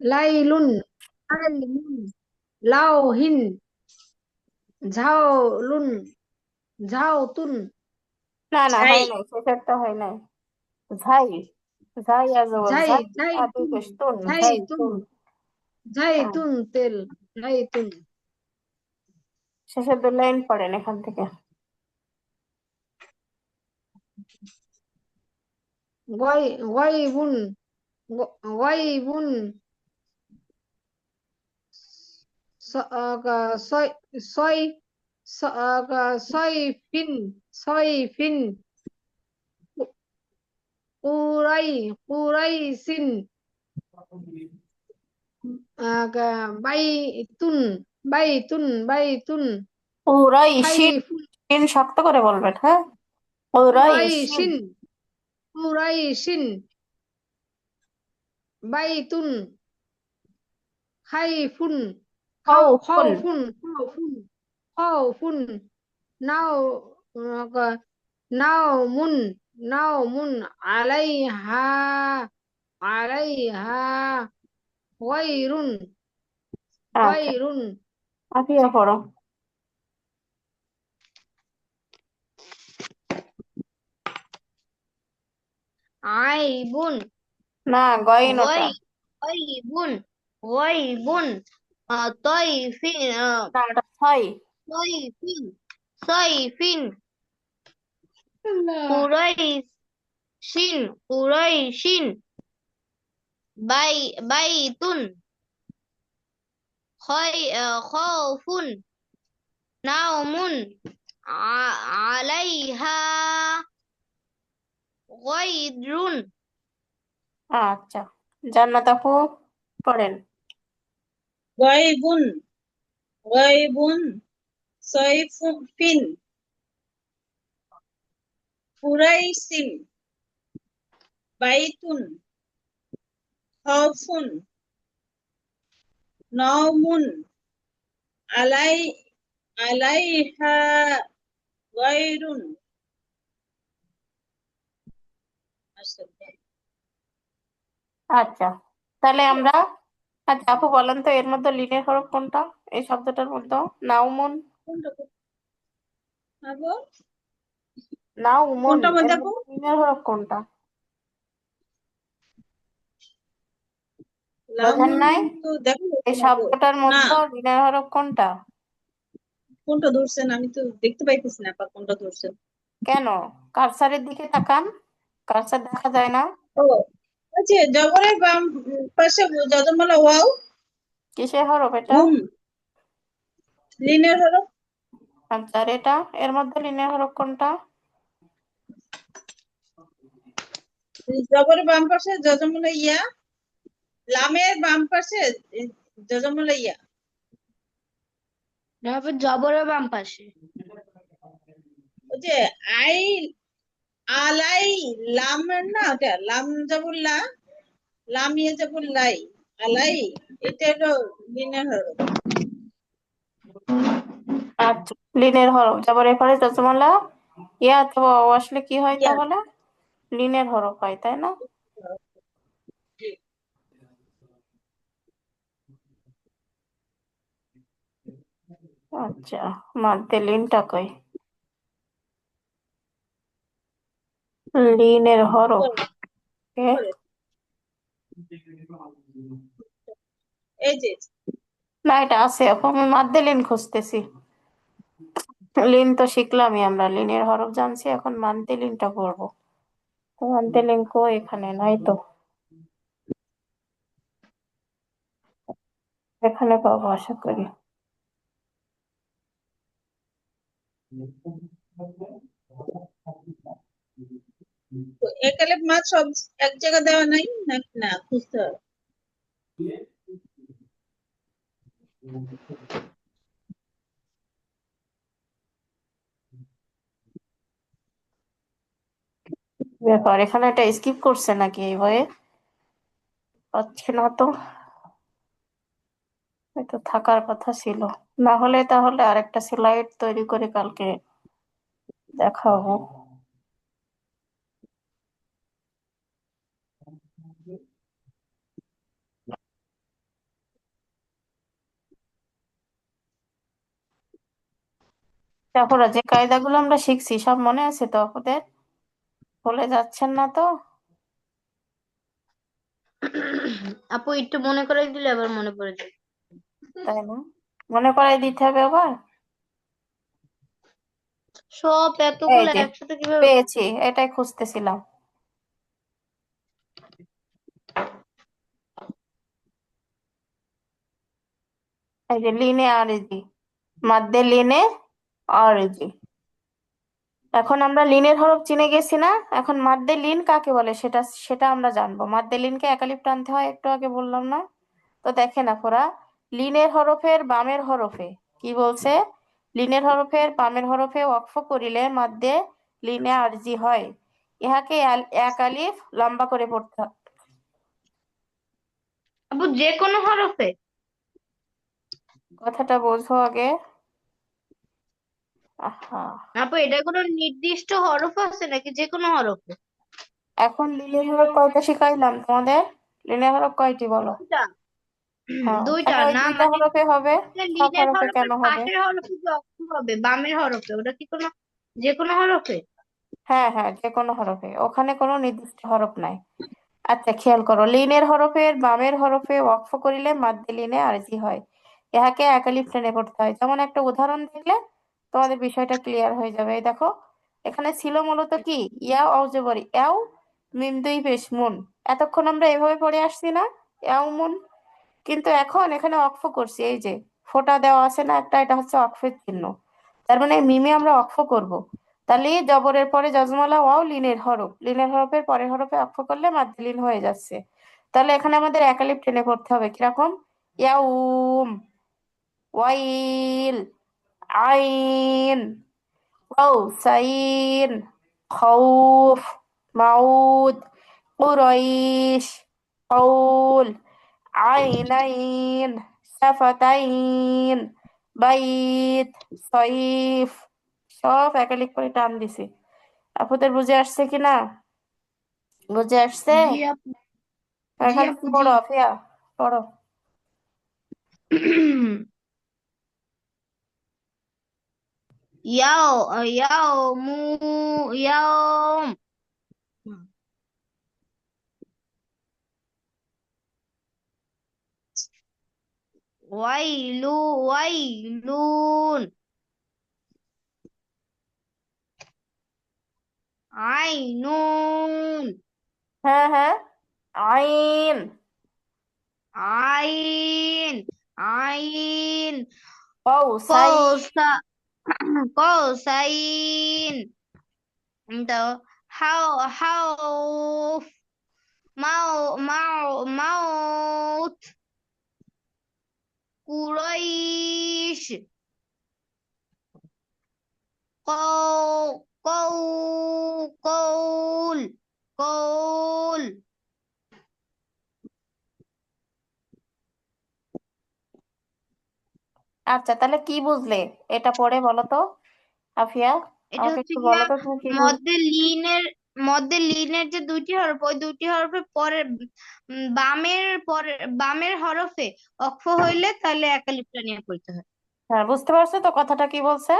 লাইলুন, লাইলুন, লাউহিন, ঝাউলুন, ঝাউতুন, না না, ছাই, হয় নাই, শেষেরটা হয় নাই। ঝাই, ঝাই আজল ঝাই, ঝাই। আদি ঝাইতুন, পেশ তুন, ঝাই ঝাইতুন, তুন। হ্যাঁ, ঝাইতুন তেল, ঝাইতুন। শেষের 2 লাইন পড়েন এখান থেকে। গায়বুন, গায়বুন, ছয়, ছয়, ছয়ফিন, ছয়ফিন, কুরাই, কুরাইসিন, বাইতুন, বাইতুন, বাইতুন, পুরাই শিন, হাইফুন, শিন শক্ত করে বলবেন, হ্যাঁ। পুরাই শিন। কুরাইশিন, কুরাইশিন, বাইতুন, খাইফুন, হও ফুন। খাউফুন, খাউফুন, খাউফুন, নাও, নাওমুন, নাওমুন, আলাইহা, আলাইহা, গায়রুন, আচ্ছা, গায়রুন, আপিয়া পড়ো। আইবুন, না, গয়ন ওটা। গাই, গাইবুন, গাইবুন, তাইফিন, না, ওটা ছয়। তাইফিন, সাইফিন, কুরাইশিন, কুরাইশিন, বাই, বাইতুন, খাউফুন, নাওমুন, আলাইহা, গায়রুন। আচ্ছা, জান্নাত আপু পড়েন। গয়বুন, গয়বুন, সয়ফিন, কুরাইসিন, বাইতুন, খাউফুন, নাওমুন, আলাই, আলাইহা গায়রুন। আসলে আচ্ছা, তাহলে আমরা, আচ্ছা আপু বলেন তো এর মধ্যে লিনের হরফ কোনটা, এই শব্দটার মধ্যে? নাউমুন, কোনটা পাবো? নাউমুন কোনটা এর মধ্যে আপু? মধ্যে লিনের হরফ কোনটা? বোঝেন লামুন নাই? তো দেখো এই না গো। শব্দটার না, মধ্যে লিনের হরফ কোনটা? কোনটা ধরছেন আমি তো দেখতে পাইতেছি না আপা, কোনটা ধরছেন? কেন? কার্সারের দিকে তাকান, কার্সার দেখা যায় না? ও আচ্ছা, জবরের বাম পাশে যজমালা ওয়াও, কিসের হরফ এটা? হুম, লিনের হলো আচ্ছা, আর এটা, এর মধ্যে লিনের হরফ কোনটা? জবরের বাম পাশে যজমালা ইয়া, লামের বাম পাশে যজমালা ইয়া। তারপর জবরের বাম পাশে। ওই যে আই, আলাই, লাম, না ওটা লাম জবুল্লা, লাম ইয়ে জবুল্লাই, আলাই, এটা হলো লিনের হলো। আচ্ছা, লিনের হরফ যাবার এরপরে যজমালা ইয়া অথবা ও আসলে কি হয় ইয়া, তাহলে? লিনের হরফ হয়, তাই না? আচ্ছা, মাদ্দে লিনটা কই? লিনের হরফ উপরে, এ? উপরে, এই যে না, এটা আছে আপু, আমি মাদ্দে লিন খুঁজতেছি। লিন তো শিখলামই আমরা, লিনের হরফ জানছি, এখন মাদ্দে লিনটা পড়বো। তো মাদ্দে লিন কই? এখানে নাই তো। এখানে পাবো আশা করি। তো একালে মাছ সব এক জায়গা দেওয়া নাই না, না খুঁজতে হবে। ব্যাপার, এখানে এটা স্কিপ করছে নাকি এই বইয়ে? পাচ্ছি না তো। এটা থাকার কথা ছিল, না হলে তাহলে আরেকটা স্লাইড তৈরি করে কালকে দেখাবো। তারপরে যে কায়দাগুলো আমরা শিখছি সব মনে আছে তো আপনাদের? ভুলে যাচ্ছেন না তো? আপু একটু মনে করে দিলে আবার মনে পড়ে যায়। তাই না? মনে করাই দিতে হবে আবার। সব এই এতগুলো যে একসাথে কিভাবে? পেয়েছি, এটাই খুঁজতেছিলাম। এই যে লিনে আরজি, মাদ্দে লিনে আরজি। এখন আমরা লিনের হরফ চিনে গেছি না? এখন মাদ্দে লিন কাকে বলে সেটা সেটা আমরা জানবো। মাদ্দে লিনকে একালিফ টানতে হয়, একটু আগে বললাম না? তো দেখেন আপনারা, লিনের হরফের বামের হরফে কি বলছে? লিনের হরফের বামের হরফে ওয়াকফ করিলে মাদ্দে লিনে আরজি হয়, ইহাকে এক আলিফ লম্বা করে পড়তে হয়। আপু যে কোনো হরফে? কথাটা বোঝো আগে। আহা, আপু এটা কোনো নির্দিষ্ট হরফ আছে নাকি যে কোনো হরফে? এখন লিনের হরফ কয়টা শিখাইলাম তোমাদের? লিনের হরফ কয়টি বলো? দুইটা। হ্যাঁ, দুইটা কেন ওই না দুইটা মানে হরফে হবে? সব লিনের হরফে হরফের কেন হবে? পাশের হরফে যে অক্ষর হবে বামের হরফে, ওটা কি কোনো যে কোনো হরফে? হ্যাঁ হ্যাঁ, যে কোনো হরফে, ওখানে কোনো নির্দিষ্ট হরফ নাই। আচ্ছা খেয়াল করো, লিনের হরফের বামের হরফে ওয়াকফ করিলে মাদ্দে লিনে আরজি হয়, ইহাকে একালিফ টেনে পড়তে হয়। যেমন একটা উদাহরণ দেখলে তোমাদের বিষয়টা ক্লিয়ার হয়ে যাবে। এই দেখো, এখানে ছিল মূলত কি, ইয়াও অজবর ইয়াও, মিম দুই পেশ মুন। এতক্ষণ আমরা এভাবে পড়ে আসছি না, ইয়াও মুন। কিন্তু এখন এখানে অক্ফ করছি, এই যে ফোঁটা দেওয়া আছে না একটা, এটা হচ্ছে অক্ফের চিহ্ন। তার মানে মিমে আমরা অক্ফ করব। তাহলে জবরের পরে যজমালা ওয়াও লিনের হরফ, লিনের হরফের পরের হরফে অক্ফ করলে মাদ্দে হয়ে যাচ্ছে। তাহলে এখানে আমাদের একালিফ টেনে পড়তে হবে কিরকম? ইয়াউম, ওয়াইল, আইন, কৌসাইন, খৌফ, মাউদ, কুরাইশ, কৌল, আইনাইন, সাফাতাইন, বাইত, সইফ। সব একালিক করে টান দিছি। আপনাদের বুঝে আসছে কিনা? বুঝে আসছে? জি আপু। জি এখান আপু থেকে জি। পড়ো আফিয়া, পড়ো। ইয়াও ইয়াও মু ইয়াও ওয়াইলুন, আইনুন, হ্যাঁ হ্যাঁ, আইন, আইন, আইন, কৌসাইন, কৌসা কৌসাইন, তো হাউফ, মাউত, কুরাইশ, কৌ কৌ কৌল কৌল। আচ্ছা তাহলে কি বুঝলে এটা পড়ে বলো তো আফিয়া? এটা আমাকে হচ্ছে একটু বলো গিয়া তো তুমি কি বুঝলে। মধ্যে লিনের যে দুইটি হরফ, ওই দুইটি হরফের পরে বামের হরফে অক্ফ হইলে তাহলে একালিফটা নিয়ে পড়তে হয়। হ্যাঁ বুঝতে পারছো তো কথাটা কি বলছে?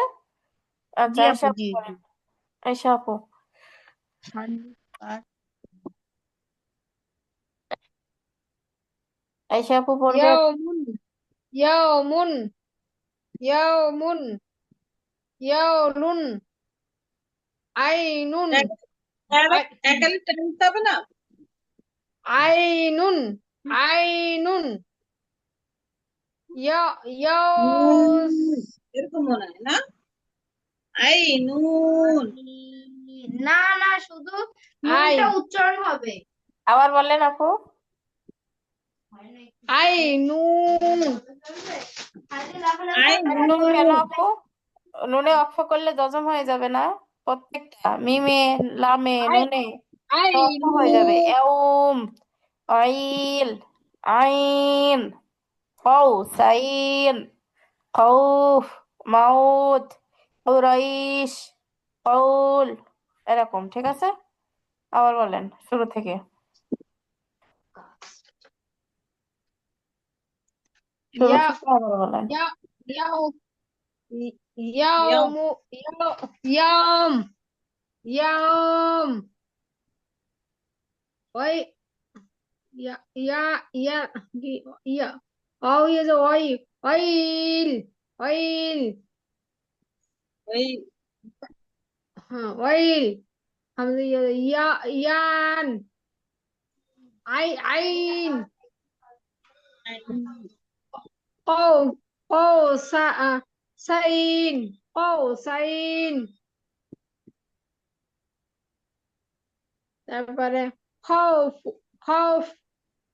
জি আচ্ছা আপু আয়শা আপু জি জি। বলেন। আয়শা আপু, আয়শা আপু পড়বে। يوم يوم يوم يول عين একালি টানতে হবে না? عين عين নুন, يوس এরকম মনে হয় না? আই নুন। না না, শুধু নুনটা عين উচ্চারণ হবে। আবার বললেন আপু। عين আই নুন কেন নুন। আপু? নুনে অক্ষ করলে যজম হয়ে যাবে না? প্রত্যেকটা মিমে, লামে, নুনে সব অক্ষ عين হয়ে যাবে। এউম, আইল, আইন, কৌসাইন, খৌফ, মাউদ, কুরাইশ, কৌল, এরকম ঠিক আছে? আবার বলেন শুরু থেকে, শুরু يا থেকে আবার বলেন। يا يا يوم يوم يوم وي يا يا يا يا أو يا زوي ويل ويل ওই ها ويل همزة يا يان عين قو سين قوسين তারপরে খৌফ খৌফ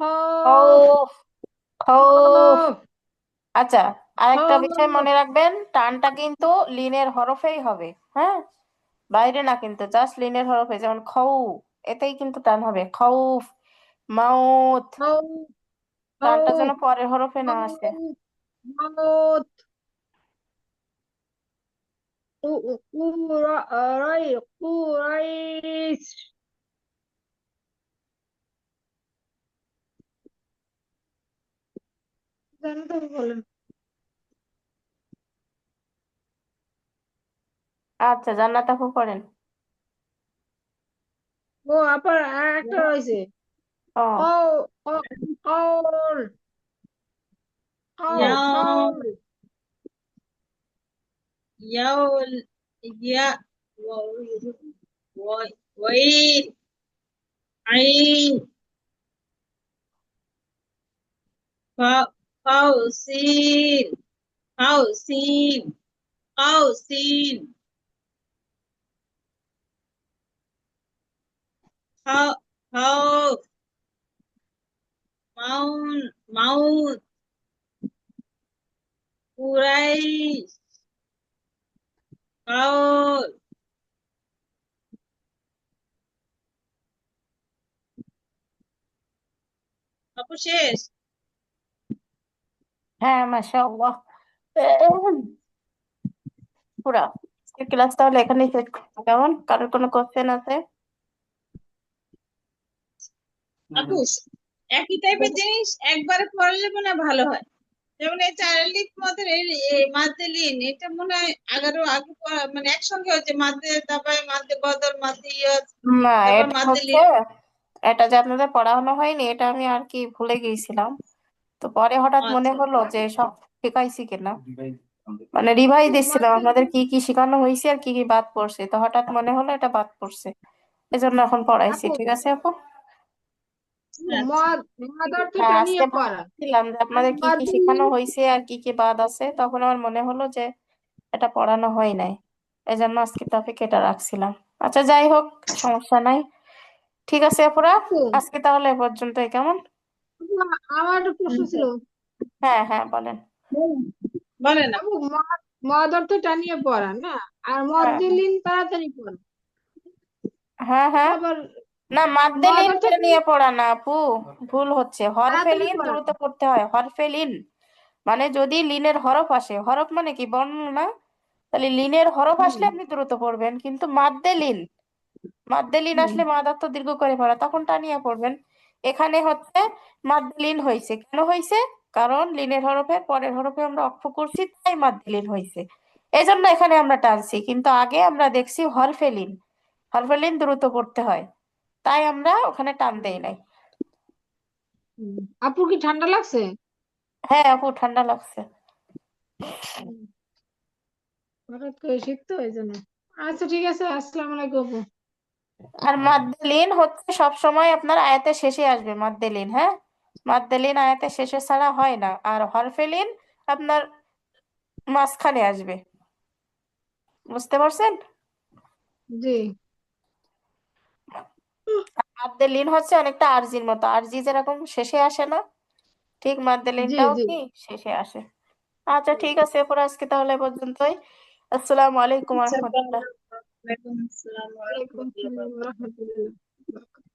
খৌফ খৌফ খৌফ খৌফ আচ্ছা, আরেকটা বিষয় খৌফ মনে রাখবেন, টানটা কিন্তু লিনের হরফেই হবে। হ্যাঁ, বাইরে না, কিন্তু জাস্ট লিনের হরফে, যেমন খৌ, এতেই কিন্তু টান হবে। খৌফ, মাউত, খৌফ টানটা যেন খৌফ পরের হরফে না আসে। মৌত কুরাইশ জানো তো বলেন। আচ্ছা, জান্নাত আপু পড়েন। ও আবার একটা রয়েছে ও কৌ কৌল ইয়াও কৌল ইয়াউল ইয়া ওয়াইল আইন ফাউসিন ফাউসিন ফাউসিন খাউফ মাউত কুরাইশ কাউল আপু শেষ হ্যাঁ, মাশাআল্লাহ। পুরা ক্লাস তাহলে এখানেই শেষ করবো, কেমন? কারোর কোনো কোশ্চেন আছে? আপু একই টাইপের জিনিস একবারে পড়লে মনে হয় ভালো হয়। যেমন এই চার্লিক মদের মাদ্দে লিন এটা মনে হয় আগে মানে একসঙ্গে হচ্ছে মাদ্দে তারপরে মাদ্দে বদল মাদ্দে ইয়াদ না, তারপর এটা মাদ্দে হচ্ছে, লিন। এটা যে আপনাদের পড়ানো হয়নি, এটা আমি আর কি ভুলে গিয়েছিলাম। তো পরে হঠাৎ মনে আচ্ছা হলো যে সব শিখাইছি কিনা, মানে রিভাইজ দিচ্ছিলাম আপনাদের কি কি শেখানো হয়েছে আর কি কি বাদ পড়ছে, তো হঠাৎ মনে হলো এটা বাদ পড়ছে, এজন্য এখন পড়াইছি। আপু ঠিক আছে আপু? আচ্ছা মদ মদ হ্যাঁ, অর্থটা আজকে নিয়ে পড়া ভাবছিলাম যে আর আপনাদের কি কি শেখানো হয়েছে আর কি কি বাদ আছে, তখন আমার মনে হলো যে এটা পড়ানো হয় নাই, এজন্য আজকে টপিক এটা রাখছিলাম। আচ্ছা, যাই হোক, সমস্যা নাই। ঠিক আছে আপুরা, আপু আজকে তাহলে এ পর্যন্তই, কেমন? আমার একটা প্রশ্ন ছিল হ্যাঁ হ্যাঁ, বলেন। বলেন না। আপু মদ অর্থটা নিয়ে পড়া না আর মদ হ্যাঁ দিলিন তাড়াতাড়ি পড়া হ্যাঁ এটা হ্যাঁ, আবার না, মদ মাদ্দেলিন অর্থটা নিয়ে পড়া না আপু, ভুল হচ্ছে। হরফে তাড়াতাড়ি লিন পড়া দ্রুত পড়তে হয়, হরফে লিন। মানে যদি লিনের হরফ আসে, হরফ মানে কি, বর্ণ না? তাহলে লিনের হরফ আসলে হুম আপনি দ্রুত পড়বেন, কিন্তু মাদ্দেলিন, মাদ্দেলিন হুম আসলে মাদাত্ত দীর্ঘ করে পড়া, তখন টানিয়ে পড়বেন। এখানে হচ্ছে মাদ্দেলিন হয়েছে, কেন হয়েছে? কারণ লিনের হরফের পরের হরফে আমরা অক্ষ করছি, তাই মাদ্দেলিন হয়েছে। এই জন্য এখানে আমরা টানছি, কিন্তু আগে আমরা দেখছি হরফে লিন, হরফে লিন দ্রুত পড়তে হয়, তাই আমরা ওখানে টান দেই নাই। হুম। আপুর কি ঠান্ডা লাগছে হ্যাঁ আপু, ঠান্ডা লাগছে। হুম, হঠাৎ করে শীত তো এই জন্য আচ্ছা ঠিক আছে আসসালামু আলাইকুম আপু। আর মাদ্দেলিন হচ্ছে সব সময় আপনার আয়াতের শেষে আসবে, মাদ্দেলিন। হ্যাঁ, মাদ্দেলিন আয়াতের শেষে ছাড়া হয় না। আর হরফে লিন আপনার মাঝখানে আসবে, বুঝতে পারছেন? জি মাদ্দেলিন হচ্ছে অনেকটা আরজির মতো, আরজি যেরকম শেষে আসে না, ঠিক জি মাদ্দেলিনটাও জি কি শেষে আসে। আচ্ছা ঠিক আছে, এরপর আজকে তাহলে এ পর্যন্তই। আসসালামু আলাইকুম আচ্ছা রহমতুল্লাহ। ওয়ালাইকুম আসসালাম ওয়া ওয়ালাইকুম রাহমাতুল্লাহি ওয়া আসসালাম বারাকাতুহু। ওয়া রাহমাতুল্লাহ